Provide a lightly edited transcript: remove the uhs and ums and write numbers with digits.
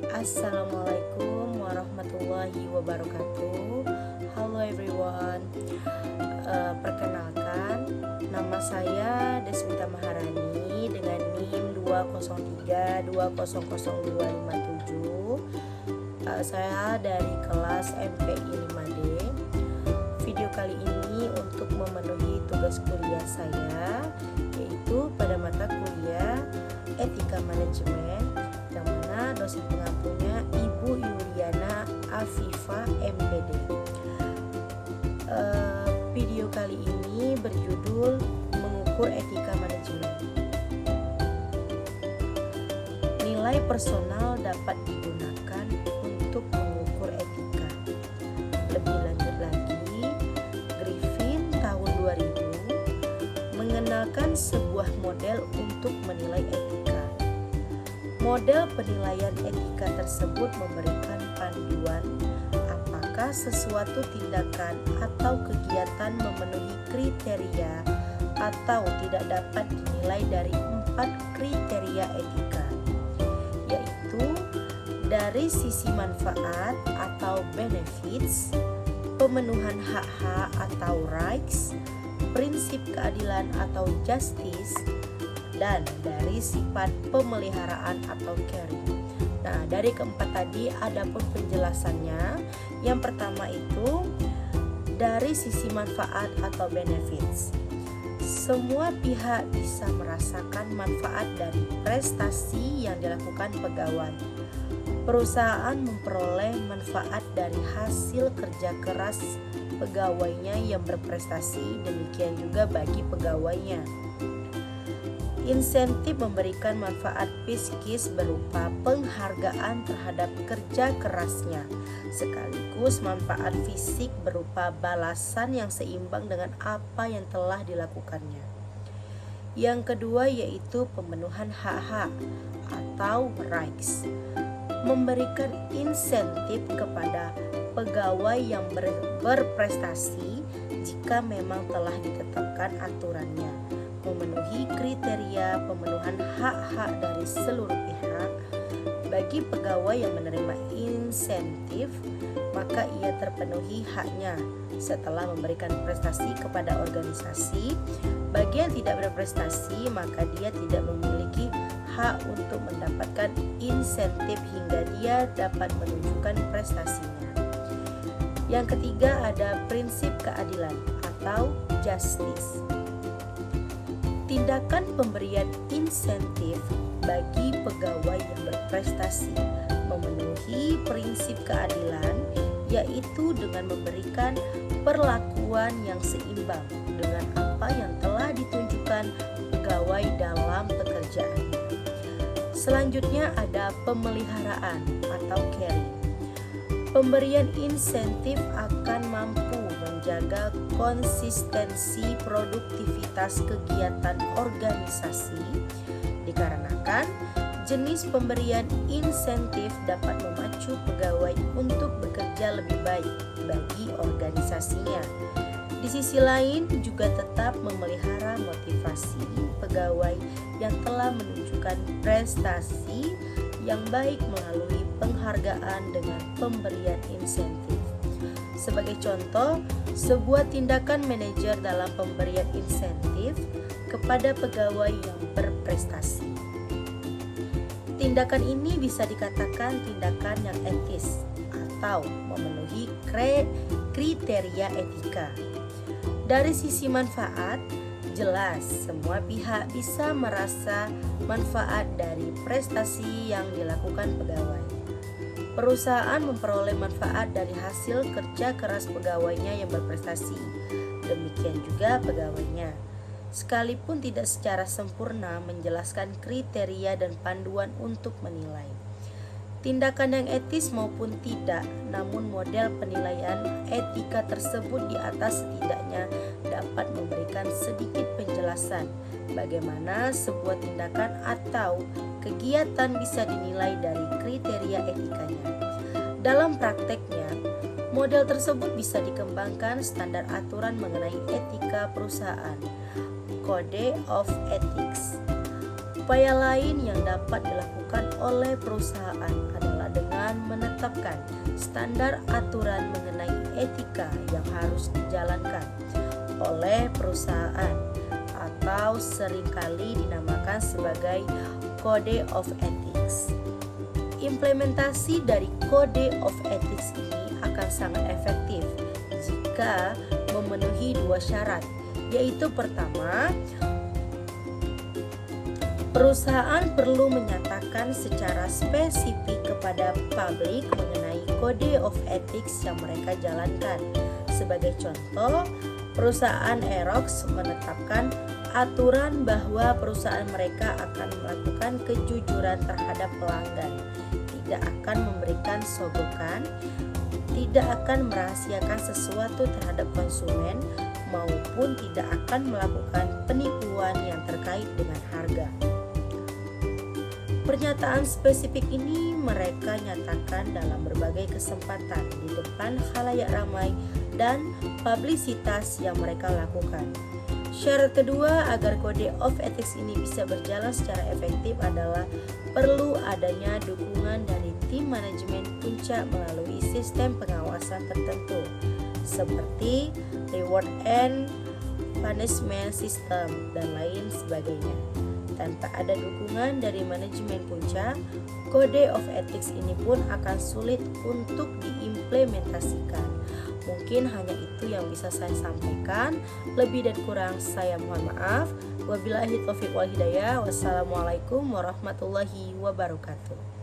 Assalamualaikum warahmatullahi wabarakatuh. Halo everyone. Perkenalkan, nama saya Deswita Maharani dengan NIM 203200257. Saya dari kelas MPI 5D. Video kali ini untuk memenuhi tugas kuliah saya, yaitu pada mata kuliah Etika Manajemen, yang mana dosen pengampunya Ibu Yuliana Afifa MPD. Video kali ini berjudul Mengukur Etika Manajemen. Nilai personal dapat digunakan untuk mengukur etika. Lebih lanjut lagi, Griffin tahun 2000 mengenalkan sebuah model untuk menilai etika. Model penilaian etika tersebut memberikan panduan apakah sesuatu tindakan atau kegiatan memenuhi kriteria atau tidak dapat dinilai dari 4 kriteria etika, yaitu dari sisi manfaat atau benefits, pemenuhan hak-hak atau rights, prinsip keadilan atau justice, dan dari sifat pemeliharaan atau caring. Nah, dari keempat tadi ada pun penjelasannya. Yang pertama itu dari sisi manfaat atau benefits. Semua pihak bisa merasakan manfaat dari prestasi yang dilakukan pegawai. Perusahaan memperoleh manfaat dari hasil kerja keras pegawainya yang berprestasi, demikian juga bagi pegawainya. Insentif memberikan manfaat psikis berupa penghargaan terhadap kerja kerasnya, sekaligus manfaat fisik berupa balasan yang seimbang dengan apa yang telah dilakukannya. Yang kedua yaitu pemenuhan hak-hak atau rights, memberikan insentif kepada pegawai yang berprestasi jika memang telah ditetapkan aturannya, memenuhi kriteria pemenuhan hak-hak dari seluruh pihak. Bagi pegawai yang menerima insentif, maka ia terpenuhi haknya setelah memberikan prestasi kepada organisasi. Bagi yang tidak berprestasi, maka dia tidak memiliki hak untuk mendapatkan insentif hingga dia dapat menunjukkan prestasinya. Yang ketiga ada prinsip keadilan atau justice. Tindakan pemberian insentif bagi pegawai yang berprestasi memenuhi prinsip keadilan, yaitu dengan memberikan perlakuan yang seimbang dengan apa yang telah ditunjukkan pegawai dalam pekerjaannya. Selanjutnya ada pemeliharaan atau caring. Pemberian insentif akan mampu menjaga konsistensi produktivitas kegiatan organisasi, dikarenakan jenis pemberian insentif dapat memacu pegawai untuk bekerja lebih baik bagi organisasinya. Di sisi lain juga tetap memelihara motivasi pegawai yang telah menunjukkan prestasi yang baik melalui penghargaan dengan pemberian insentif. Sebagai contoh, sebuah tindakan manajer dalam pemberian insentif kepada pegawai yang berprestasi. Tindakan ini bisa dikatakan tindakan yang etis atau memenuhi kriteria etika. Dari sisi manfaat, jelas semua pihak bisa merasa manfaat dari prestasi yang dilakukan pegawai. Perusahaan memperoleh manfaat dari hasil kerja keras pegawainya yang berprestasi, demikian juga pegawainya, sekalipun tidak secara sempurna menjelaskan kriteria dan panduan untuk menilai. Tindakan yang etis maupun tidak, namun model penilaian etika tersebut di atas setidaknya dapat memberikan sedikit penjelasan bagaimana sebuah tindakan atau kegiatan bisa dinilai dari kriteria etikanya. Dalam prakteknya, model tersebut bisa dikembangkan standar aturan mengenai etika perusahaan, Code of Ethics. Upaya lain yang dapat dilakukan oleh perusahaan adalah dengan akan menetapkan standar aturan mengenai etika yang harus dijalankan oleh perusahaan atau seringkali dinamakan sebagai Code of Ethics. Implementasi dari Code of Ethics ini akan sangat efektif jika memenuhi dua syarat, yaitu pertama, perusahaan perlu menyatakan secara spesifik kepada publik mengenai Code of Ethics yang mereka jalankan. Sebagai contoh, perusahaan Aerox menetapkan aturan bahwa perusahaan mereka akan melakukan kejujuran terhadap pelanggan, tidak akan memberikan sogokan, tidak akan merahasiakan sesuatu terhadap konsumen, maupun tidak akan melakukan penipuan yang terkait dengan harga. Pernyataan spesifik ini mereka nyatakan dalam berbagai kesempatan di depan khalayak ramai dan publisitas yang mereka lakukan. Syarat kedua agar Code of Ethics ini bisa berjalan secara efektif adalah perlu adanya dukungan dari tim manajemen puncak melalui sistem pengawasan tertentu seperti reward and punishment system dan lain sebagainya. Tanpa ada dukungan dari manajemen puncak, Code of Ethics ini pun akan sulit untuk diimplementasikan. Mungkin hanya itu yang bisa saya sampaikan. Lebih dan kurang saya mohon maaf. Wabillahi taufiq wal hidayah. Wassalamualaikum warahmatullahi wabarakatuh.